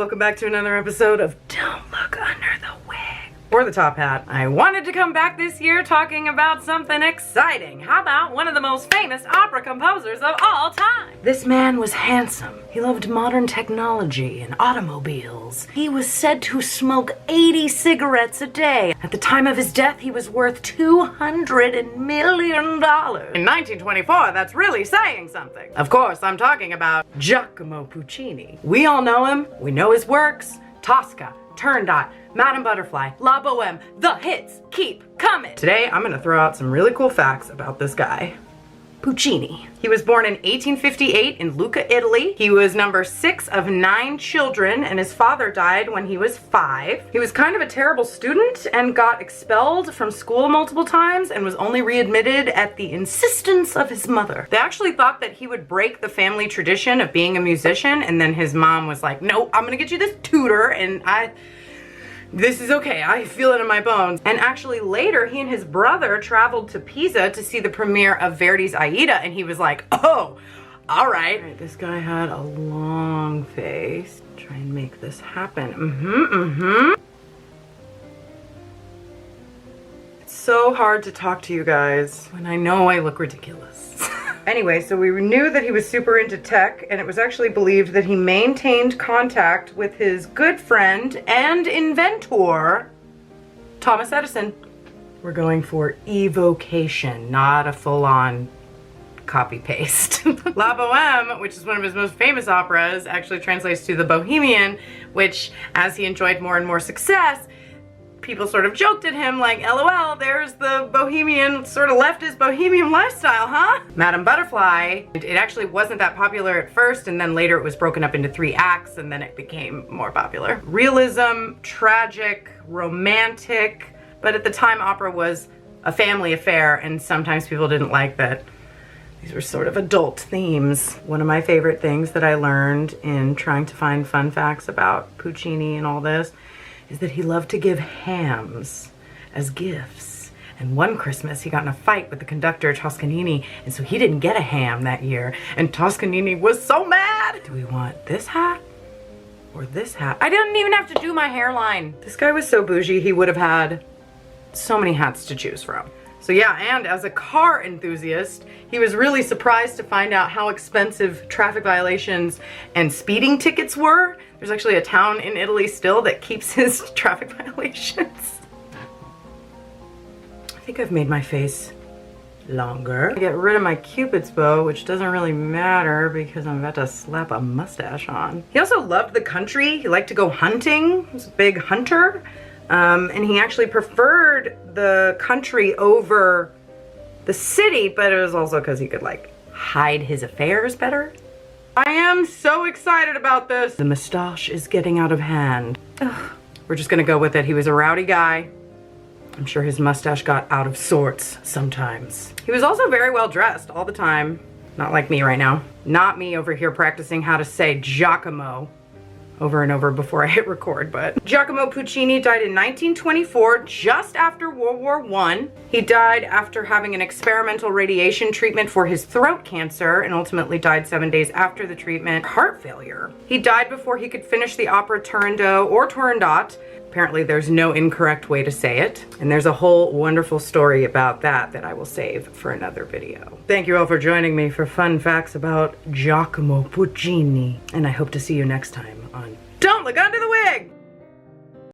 welcome back to another episode of Don't Look Under the Wig or the Top Hat. I wanted to come back this year talking about something exciting. How about one of the most famous opera composers of all time? This man was handsome. He loved modern technology and automobiles. He was said to smoke 80 cigarettes a day. At the time of his death, he was worth $200 million. In 1924, that's really saying something. Of course, I'm talking about Giacomo Puccini. We all know him. We know his works. Tosca, Turandot, Madame Butterfly, La Boheme, the hits keep coming. Today, I'm gonna throw out some really cool facts about this guy. Puccini. He was born in 1858 in Lucca, Italy. He was number 6 of 9 children, and his father died when he was 5. He was kind of a terrible student and got expelled from school multiple times and was only readmitted at the insistence of his mother. They actually thought that he would break the family tradition of being a musician, and then his mom was like, "No, I'm gonna get you this tutor, and this is okay, I feel it in my bones." And actually later, he and his brother traveled to Pisa to see the premiere of Verdi's Aida, and he was like, "Oh, all right." This guy had a long face. Try and make this happen. It's so hard to talk to you guys when I know I look ridiculous. Anyway, so we knew that he was super into tech, and it was actually believed that he maintained contact with his good friend and inventor, Thomas Edison. We're going for evocation, not a full-on copy-paste. La Boheme, which is one of his most famous operas, actually translates to the Bohemian, which, as he enjoyed more and more success, people sort of joked at him like, LOL, there's the bohemian, sort of left his bohemian lifestyle, huh? Madame Butterfly, it actually wasn't that popular at first, and then later it was broken up into 3 acts, and then it became more popular. Realism, tragic, romantic, but at the time opera was a family affair, and sometimes people didn't like that these were sort of adult themes. One of my favorite things that I learned in trying to find fun facts about Puccini and all this is that he loved to give hams as gifts. And one Christmas, he got in a fight with the conductor, Toscanini, and so he didn't get a ham that year. And Toscanini was so mad! Do we want this hat or this hat? I didn't even have to do my hairline. This guy was so bougie, he would have had so many hats to choose from. So yeah, and as a car enthusiast, he was really surprised to find out how expensive traffic violations and speeding tickets were. There's actually a town in Italy still that keeps his traffic violations. I think I've made my face longer. I get rid of my Cupid's bow, which doesn't really matter because I'm about to slap a mustache on. He also loved the country. He liked to go hunting. He was a big hunter. And he actually preferred the country over the city, but it was also because he could like hide his affairs better. I am so excited about this. The mustache is getting out of hand. Ugh. We're just gonna go with it. He was a rowdy guy. I'm sure his mustache got out of sorts sometimes. He was also very well dressed all the time. Not like me right now. Not me over here practicing how to say Giacomo over and over before I hit record, but Giacomo Puccini died in 1924, just after World War I. He died after having an experimental radiation treatment for his throat cancer and ultimately died 7 days after the treatment. Heart failure. He died before he could finish the opera Turandot or Turandot. Apparently there's no incorrect way to say it. And there's a whole wonderful story about that I will save for another video. Thank you all for joining me for fun facts about Giacomo Puccini, and I hope to see you next time.